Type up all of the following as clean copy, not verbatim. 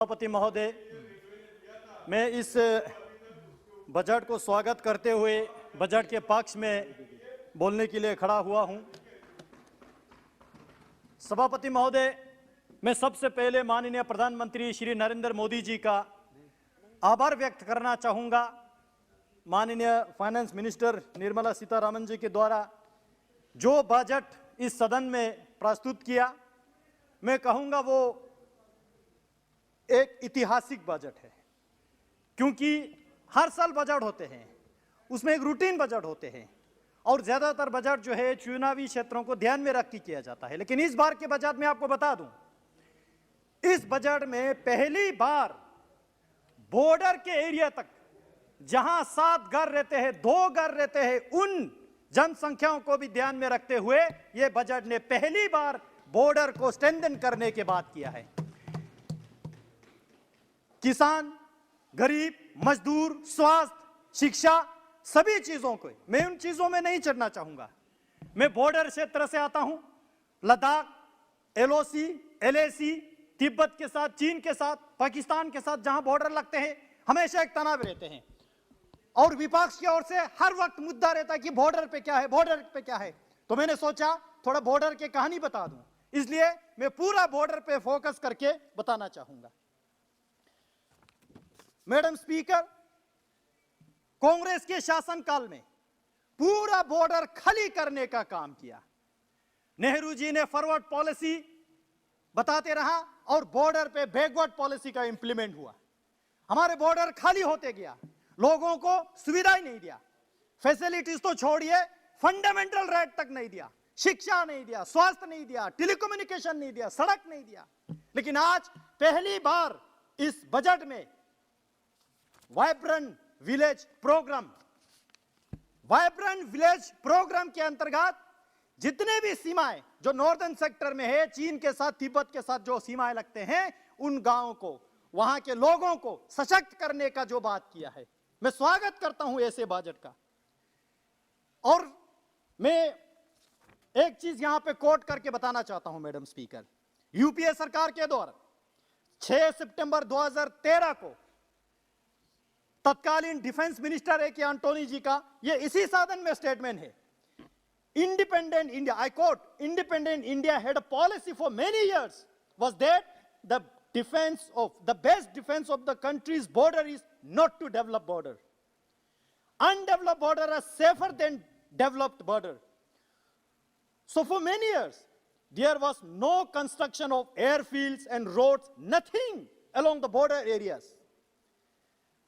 सभापति महोदय, मैं इस बजट को स्वागत करते हुए बजट के पक्ष में बोलने के लिए खड़ा हुआ हूं। सभापति महोदय, मैं सबसे पहले माननीय प्रधानमंत्री श्री नरेंद्र मोदी जी का आभार व्यक्त करना चाहूंगा। माननीय फाइनेंस मिनिस्टर निर्मला सीतारमण जी के द्वारा जो बजट इस सदन में प्रस्तुत किया, मैं कहूंगा वो एक ऐतिहासिक बजट है, क्योंकि हर साल बजट होते हैं, उसमें एक रूटीन बजट होते हैं और ज्यादातर बजट जो है चुनावी क्षेत्रों को ध्यान में रख के किया जाता है। लेकिन इस बार के बजट में आपको बता दूं, इस बजट में पहली बार बॉर्डर के एरिया तक जहां 7 घर रहते हैं, 2 घर रहते हैं, उन जनसंख्याओं को भी ध्यान में रखते हुए यह बजट ने पहली बार बॉर्डर को स्ट्रेंथन करने के बाद किया है। किसान, गरीब, मजदूर, स्वास्थ्य, शिक्षा, सभी चीजों को मैं उन चीजों में नहीं चढ़ना चाहूंगा। मैं बॉर्डर क्षेत्र से आता हूं। लद्दाख, एलओसी, एलएसी, तिब्बत के साथ, चीन के साथ, पाकिस्तान के साथ जहां बॉर्डर लगते हैं, हमेशा एक तनाव रहते हैं और विपक्ष की ओर से हर वक्त मुद्दा रहता है कि बॉर्डर पे क्या है, बॉर्डर पे क्या है। तो मैंने सोचा थोड़ा बॉर्डर की कहानी बता दूं, इसलिए मैं पूरा बॉर्डर पे फोकस करके बताना चाहूंगा। मैडम स्पीकर, कांग्रेस के शासनकाल में पूरा बॉर्डर खाली करने का काम किया। नेहरू जी ने फॉरवर्ड पॉलिसी बताते रहा और बॉर्डर पे बैकवर्ड पॉलिसी का इंप्लीमेंट हुआ। हमारे बॉर्डर खाली होते गया, लोगों को सुविधाएं नहीं दिया, फैसिलिटीज तो छोड़िए, फंडामेंटल राइट तक नहीं दिया, शिक्षा नहीं दिया, स्वास्थ्य नहीं दिया, टेलीकम्युनिकेशन नहीं दिया, सड़क नहीं दिया। लेकिन आज पहली बार इस बजट में वाइब्रेंट विलेज प्रोग्राम के अंतर्गत जितने भी सीमाएं जो नॉर्दर्न सेक्टर में है, चीन के साथ, तिब्बत के साथ जो सीमाएं लगते हैं, उन गांवों को, वहां के लोगों को सशक्त करने का जो बात किया है, मैं स्वागत करता हूं ऐसे बजट का। और मैं एक चीज यहां पे कोट करके बताना चाहता हूं मैडम स्पीकर। यूपीए सरकार के दौरान 6 सितंबर 2013 को तत्कालीन डिफेंस मिनिस्टर है कि एंटोनी जी का ये इसी साधन में स्टेटमेंट है, independent India, I quote, independent India had a policy for many years was that the best defence of the country's border is not to develop border, undeveloped border are safer than developed border. So for many years there was no construction of airfields and roads, nothing along the border areas.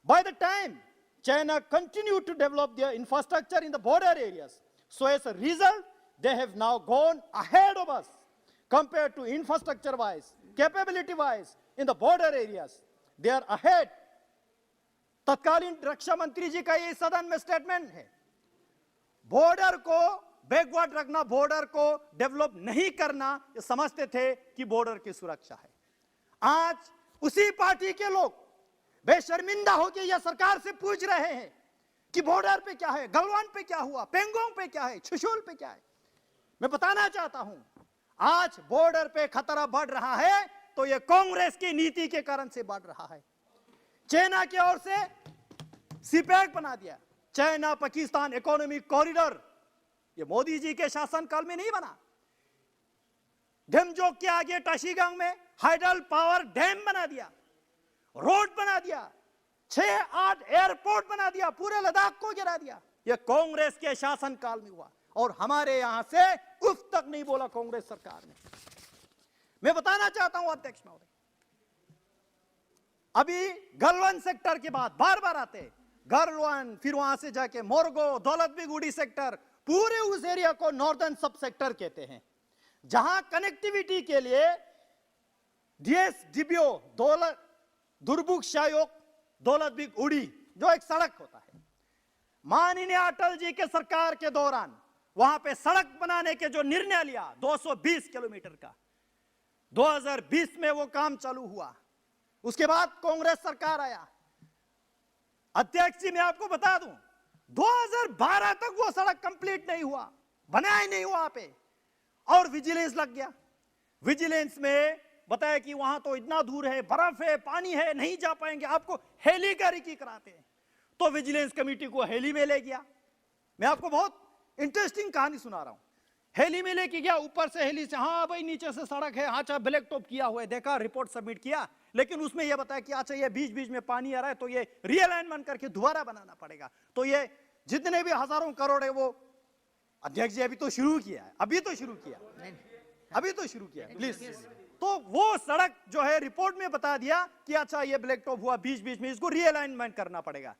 By the time China continued to develop their infrastructure in the border areas, so as a result they have now gone ahead of us compared to infrastructure wise, capability wise in the border areas, they are ahead. तत्कालीन रक्षा मंत्री जी का ये सदन में statement है, border को backward रखना, border को डेवलप नहीं करना, ये समझते थे कि बॉर्डर की सुरक्षा है। आज उसी पार्टी के लोग बेशर्मिंदा होकर यह सरकार से पूछ रहे हैं कि बॉर्डर पे क्या है, गलवान पे क्या हुआ, पेंगोंग पे क्या है, छुशुल पे क्या है। मैं बताना चाहता हूं, आज बॉर्डर पे खतरा बढ़ रहा है तो यह कांग्रेस की नीति के कारण से बढ़ रहा है। चाइना की ओर से सीपैक बना दिया, चाइना पाकिस्तान इकोनॉमिक कॉरिडोर, ये मोदी जी के शासनकाल में नहीं बना। डेमजोक के आगे टाशीगंग में हाइडल पावर डैम बना दिया, रोड बना दिया, 6-8 एयरपोर्ट बना दिया, पूरे लद्दाख को गिरा दिया। यह कांग्रेस के शासनकाल में हुआ और हमारे यहां से उफ तक नहीं बोला कांग्रेस सरकार ने। मैं बताना चाहता हूं अध्यक्ष महोदय, अभी गलवान सेक्टर के बाद बार बार आते, गलवान, फिर वहां से जाके मोरगो, दौलतबेग सेक्टर, पूरे उस एरिया को नॉर्दर्न सब सेक्टर कहते हैं, जहां कनेक्टिविटी के लिए डीएसडीबीओ, दुर्बुक शायोग, दौलतबेग उड़ी, जो एक सड़क होता है, माननीय अटल जी के सरकार के दौरान वहां पे सड़क बनाने के जो निर्णय लिया 220 किलोमीटर का, 2020 में वो काम चालू हुआ। उसके बाद कांग्रेस सरकार आया। अध्यक्ष जी, मैं आपको बता दूं, 2012 तक वो सड़क कंप्लीट नहीं हुआ, बनाया ही नहीं हुआ पे, और विजिलेंस लग गया। विजिलेंस में बताया कि वहां तो इतना दूर है, बर्फ है, पानी है, नहीं जा पाएंगे, आपको हेली की कराते हैं। तो विजिलेंस कमेटी को हेली में ले गया। मैं आपको बहुत इंटरेस्टिंग कहानी सुना रहा हूं। हेली में लेके गया, ऊपर से हेली से, हाँ भाई नीचे से सड़क है, अच्छा ब्लैक टॉप किया हुआ है, देखा, रिपोर्ट सबमिट किया, लेकिन उसमें यह बताया कि अच्छा ये बीच बीच में पानी आ रहा है तो ये रीअलाइनमेंट करके दोबारा बनाना पड़ेगा। तो ये जितने भी हजारों करोड़ है वो अध्यक्ष जी अभी तो शुरू किया है, अभी तो शुरू किया, प्लीज। तो वो सड़क जो है रिपोर्ट में बता दिया कि अच्छा ये ब्लैक टॉप हुआ, बीच बीच में इसको रीअलाइनमेंट करना पड़ेगा।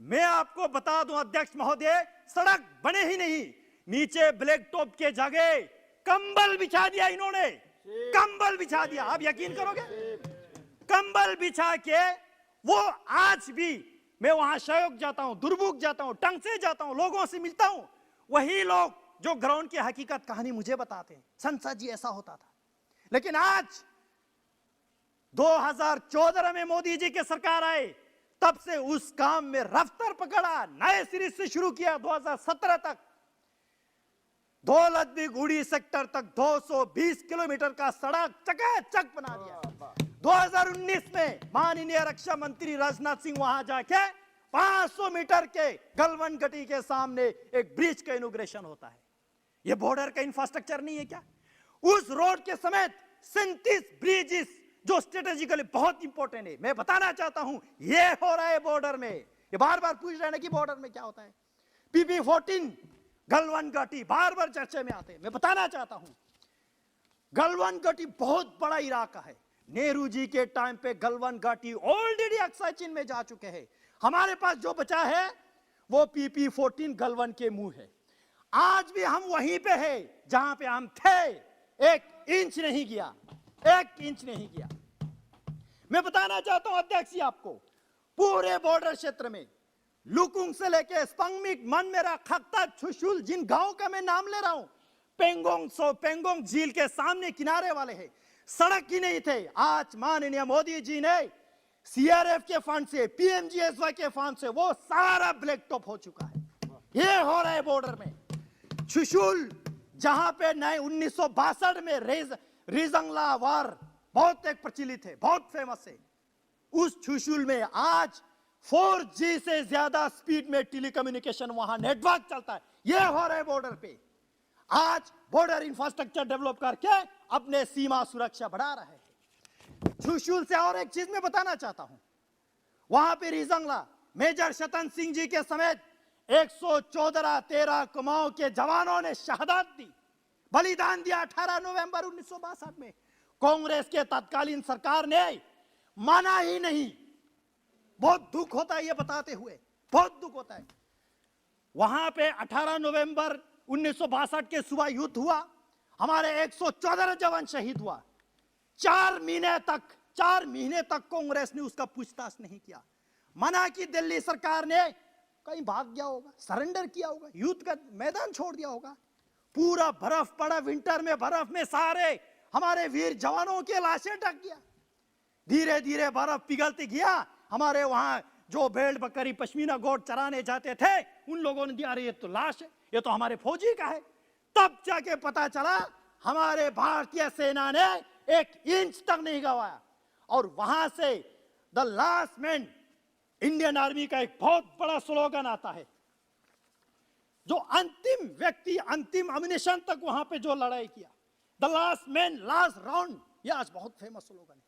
मैं आपको बता दूं अध्यक्ष महोदय, सड़क बने ही नहीं, नीचे ब्लैक टॉप के जगह कंबल बिछा दिया इन्होंने, कंबल बिछा दिया। आप यकीन करोगे, कंबल बिछा के वो आज भी, मैं वहां शयोग जाता हूं, दुर्बुक जाता हूं, टंगसे जाता हूं, लोगों से मिलता हूं, वही लोग जो ग्राउंड की हकीकत कहानी मुझे बताते हैं, संसद जी ऐसा होता था। लेकिन आज 2014 में मोदी जी की सरकार आए, तब से उस काम में रफ्तार पकड़ा, नए सिरे से शुरू किया। 2017 तक दौलत गुड़ी सेक्टर तक 220 किलोमीटर का सड़क चकाचक बना दिया। 2019 में माननीय रक्षा मंत्री राजनाथ सिंह वहां जाके 500 मीटर के गलवन घाटी के सामने एक ब्रिज का इनॉग्रेशन होता है। यह बॉर्डर का इंफ्रास्ट्रक्चर नहीं है क्या? उस रोड के समेत 37 ब्रिजेस जो स्ट्रेटेजिकली बहुत इंपॉर्टेंट है। मैं बताना चाहता हूं यह हो रहा है बॉर्डर में। ये बार बार पूछ रहे हैं कि बॉर्डर में क्या होता है। PP-14 गलवन घाटी बार बार चर्चा में आते हैं। मैं बताना चाहता हूं गलवन घाटी बहुत बड़ा इलाका है। नेहरू जी के टाइम पे गलवन घाटी ऑलरेडी अक्सा चीन में जा चुके हैं। हमारे पास जो बचा है वो PP-14 गलवन के मुंह है। आज भी हम वहीं पे है जहां पे हम थे। 1 इंच नहीं गया, 1 इंच नहीं गया। मैं बताना चाहता हूं अध्यक्ष जी आपको, पूरे बॉर्डर क्षेत्र में लुकुंग से लेके स्पंगमिक, मनमेरा, खक्ता, छुशुल, जिन गांव का मैं नाम ले रहा हूं, पेंगोंग झील के सामने किनारे वाले हैं, सड़क ही नहीं थे। आज माननीय मोदी जी ने CRF के फंड से, PMGSY के फंड से वो सारा ब्लैक टॉप हो चुका है। ये हो रहा है बॉर्डर में। छुशुल जहां पे 1962 में रिजंगला वार बहुत एक प्रचलित है, बहुत फेमस है। उस छुशुल में आज 4G से ज्यादा स्पीड में टेलीकम्युनिकेशन वहां नेटवर्क चलता है। यह हो रहा है बॉर्डर पे। आज बॉर्डर इंफ्रास्ट्रक्चर डेवलप करके अपने सीमा सुरक्षा बढ़ा रहे हैं। छुशुल से और एक चीज मैं बताना चाहता हूं, वहां पे रिजंगला मेजर शतन सिंह जी के समेत 114 कुमाऊं के जवानों ने शहादत दी, बलिदान दिया। 18 नवंबर 1962 में कांग्रेस के तत्कालीन सरकार ने माना ही नहीं। बहुत दुख होता है ये बताते हुए, बहुत दुख होता है। वहां पे 18 नवंबर 1962 के सुबह युद्ध हुआ, हमारे 114 जवान शहीद हुआ। 4 महीने तक कांग्रेस ने उसका पूछताछ नहीं किया। मना की दिल्ली सरकार ने, कहीं भाग गया होगा, सरेंडर किया होगा, युद्ध का मैदान छोड़ दिया होगा। पूरा बर्फ पड़ा, विंटर में बर्फ में सारे हमारे वीर जवानों के लाशें ढक गया। धीरे धीरे बर्फ पिघलते गया। हमारे वहां जो भेड़ बकरी पश्मीना गोट चराने जाते थे उन लोगों ने दिया, अरे ये तो लाश है, ये तो हमारे फौजी का है। तब जाके पता चला हमारे भारतीय सेना ने 1 इंच तक नहीं गवाया। और वहां से the last man, Indian army का एक बहुत बड़ा स्लोगन आता है, जो अंतिम व्यक्ति अंतिम अम्युनिशन तक वहां पे जो लड़ाई किया, the last man last round, ये आज बहुत फेमस स्लोगन है।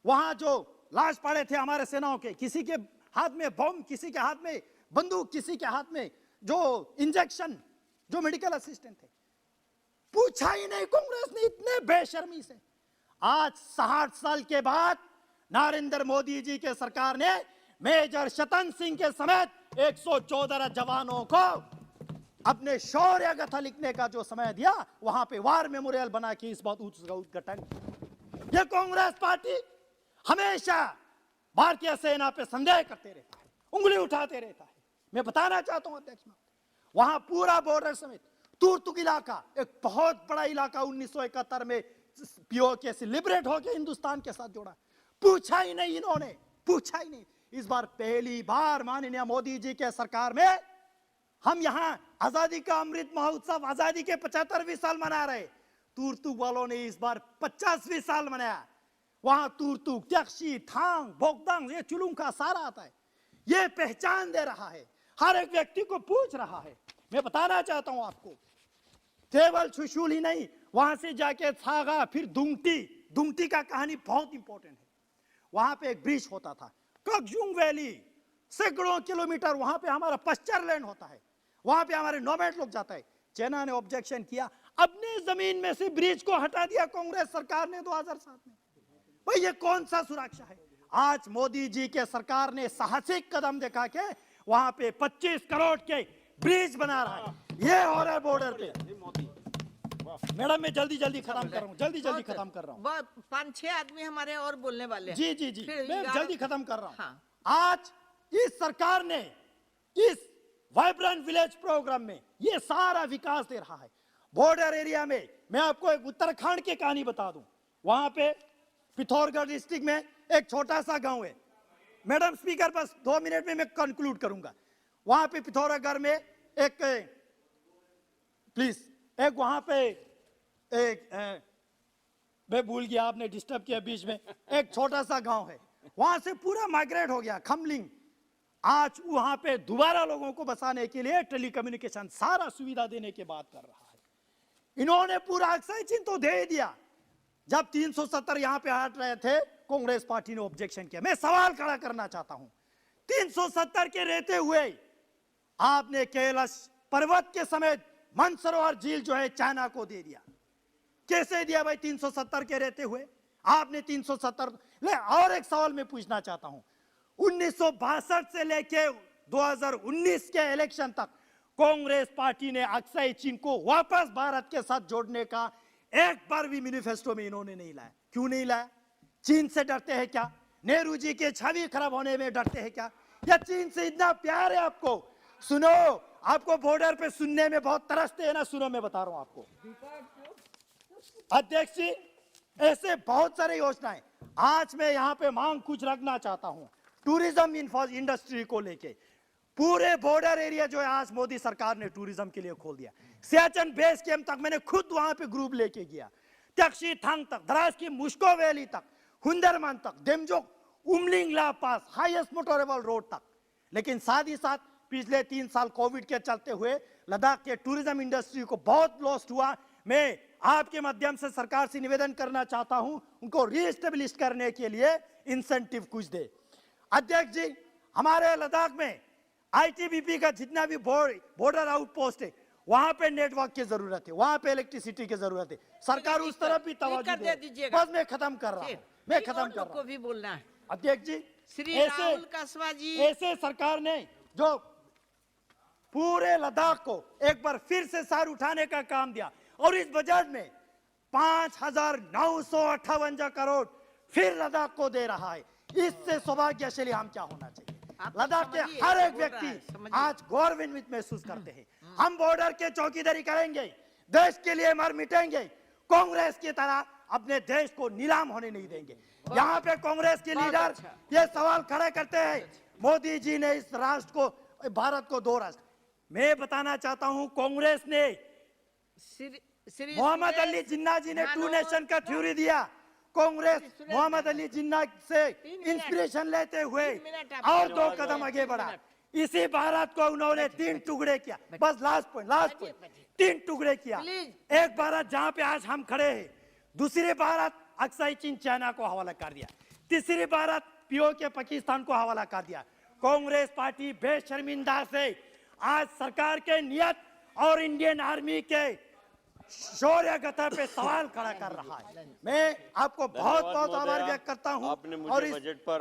वहां जो लाश पड़े थे हमारे सेनाओं के, किसी के हाथ में बम, किसी के हाथ में बंदूक, किसी के हाथ में जो इंजेक्शन, जो मेडिकल असिस्टेंट थे, पूछा ही नहीं कांग्रेस ने इतने बेशर्मी से। आज 60 साल के बाद नरेंद्र मोदी जी के सरकार ने मेजर शतन सिंह के समेत 114 जवानों को अपने शौर्य गाथा लिखने का जो समय दिया, वहां पे वार मेमोरियल बना के इस बात उद्घाटन। ये कांग्रेस पार्टी हमेशा भारतीय सेना पे संदेह करते रहता है, उंगली उठाते रहता है। मैं बताना चाहता हूं अध्यक्ष, वहां पूरा बॉर्डर समेत तुर्तुक इलाका, एक बहुत बड़ा इलाका 1971 में POK से लिबरेट होकर हिंदुस्तान के साथ जोड़ा। पूछा ही नहीं इन्होंने, पूछा ही नहीं। इस बार पहली बार माननीय मोदी जी के सरकार में हम यहां आजादी का अमृत महोत्सव, आजादी के 75वें साल मना रहे। तुर्तुक वालों ने इस बार 50वें साल मनाया। वहां तुरतुक, त्यक्षी, थांग, बोगदांग, ये चुलुंका सारा आता है। ये पहचान दे रहा है, हर एक व्यक्ति को पूछ रहा है। मैं बताना चाहता हूं आपको, केवल सुशूल ही नहीं, वहां से जाके सागा, फिर दुंगटी का कहानी बहुत इंपॉर्टेंट है। वहां पे एक ब्रिज होता था, ककजुंग वैली, सैकड़ों किलोमीटर वहां पे हमारा पश्चर लैंड होता है, वहां पे हमारे नोमैड लोग जाता है। चाइना ने ऑब्जेक्शन किया, अपने जमीन में से ब्रिज को हटा दिया कांग्रेस सरकार ने 2007 में। भाई ये कौन सा सुरक्षा है? आज मोदी जी के सरकार ने साहसिक कदम दिखा के वहां पे 25 करोड़ के ब्रिज बना रहा है। ये हो रहा है बॉर्डर पे। मैडम मैं जल्दी खत्म कर रहा हूँ, जल्दी खत्म कर रहा हूँ। 5-6 आदमी हमारे और बोलने वाले हैं। जी मैं जल्दी खत्म कर रहा हूँ। हाँ। आज इस सरकार ने इस वाइब्रेंट विलेज प्रोग्राम में ये सारा विकास दे रहा है। बॉर्डर एरिया में मैं आपको एक उत्तराखंड की कहानी बता दूं। वहां पे पिथौरागढ़ डिस्ट्रिक्ट में एक छोटा सा गांव है। मैडम स्पीकर, बस 2 मिनट में मैं कंक्लूड करूंगा। वहां पे पिथौरागढ़ में एक प्लीज एक वहां पे एक मैं भूल गया, आपने डिस्टर्ब किया बीच में। एक छोटा सा गांव है, वहां से पूरा माइग्रेट हो गया खमलिंग। आज वहां पे दोबारा लोगों को बसाने के लिए टेलीकम्युनिकेशन सारा सुविधा देने की बात कर रहा है। इन्होंने पूरा अक्सर चिन्ह तो दे दिया। जब 370 यहां पे हट रहे थे, कांग्रेस पार्टी ने ऑब्जेक्शन किया। मैं सवाल खड़ा करना चाहता हूं, 370 के रहते हुए आपने कैलाश पर्वत के समेत मानसरोवर झील जो है चाइना को दे दिया। कैसे दिया भाई? 370 के रहते हुए आपने 370 ले। और एक सवाल मैं पूछना चाहता हूं, 1962 से लेके 2019 के इलेक्शन तक कांग्रेस पार्टी ने अक्साई चीन को वापस भारत के साथ जोड़ने का एक बार भी मैनिफेस्टो में इन्होंने नहीं लाया। क्यों नहीं लाया? चीन से डरते हैं क्या? नेहरू जी के छवि खराब होने में डरते हैं क्या? या चीन से इतना प्यार है आपको? सुनो, आपको बॉर्डर पे सुनने में बहुत तरसते हैं ना, सुनो मैं बता रहा हूं आपको। अध्यक्ष जी, ऐसे बहुत सारे योजनाएं। आज मैं यहां पे मांग कुछ रखना चाहता हूं टूरिज्म इंडस्ट्री को लेके। पूरे बॉर्डर एरिया जो है आज मोदी सरकार ने टूरिज्म के लिए खोल दिया। सियाचिन बेस कैंप तक मैंने खुद वहां पे ग्रुप लेके गया, त्यक्षी थांग तक, द्रास की मुश्को वैली तक, हुंदरमान तक, डेमजोक, उमलिंग ला पास, हाईएस्ट मोटरेबल रोड तक। लेकिन साथ ही साथ पिछले 3 साल कोविड के चलते हुए लद्दाख के टूरिज्म इंडस्ट्री को बहुत लॉस हुआ। मैं आपके माध्यम से सरकार से निवेदन करना चाहता हूं, उनको रीएस्टेब्लिश करने के लिए इंसेंटिव कुछ दे। अध्यक्ष जी, हमारे लद्दाख में आईटीबीपी का जितना भी बॉर्डर आउटपोस्ट है, वहां पे नेटवर्क की जरूरत है, वहां पे इलेक्ट्रिसिटी की जरूरत है। सरकार उस तरफ भी तवज्जो दे। बस मैं खत्म कर रहा हूं, मैं खत्म कर रहा हूं। को भी बोलना है। अध्यक्ष जी, श्री राहुल कसवा जी, ऐसे सरकार ने जो पूरे लद्दाख को एक बार फिर से सर उठाने का काम दिया, और इस बजट में 5,958 करोड़ फिर लद्दाख को दे रहा है। इससे सौभाग्यशाली हम क्या होना चाहिए? लद्दाख के हर एक व्यक्ति आज गौरवान्वित महसूस करते हैं। हम बॉर्डर के चौकीदारी करेंगे, देश के लिए मर मिटेंगे, कांग्रेस की तरह अपने देश को नीलाम होने नहीं देंगे। यहाँ पे कांग्रेस के लीडर ये सवाल खड़ा करते हैं, मोदी जी ने इस राष्ट्र को, भारत को 2 राष्ट्र। मैं बताना चाहता हूं, कांग्रेस ने मोहम्मद अली जिन्ना जी ने 2 नेशन का थ्योरी दिया। कांग्रेस मोहम्मद अली जिन्ना से इंस्पिरेशन लेते हुए और 2 कदम आगे बढ़ा। इसी भारत को उन्होंने 3 टुकड़े किया। बस लास्ट पॉइंट 3 टुकड़े किया। एक भारत जहां पे आज हम खड़े हैं, दूसरी भारत अक्साई चीन चाइना को हवाला कर दिया, तीसरी भारत पीओके पाकिस्तान को हवाला कर दिया। कांग्रेस पार्टी बेशर्मिंदा से आज सरकार के नियत और इंडियन आर्मी के शौर्य गाथा पे सवाल खड़ा कर रहा है। मैं आपको बहुत बहुत आभार व्यक्त करता हूं। और इस बजट पर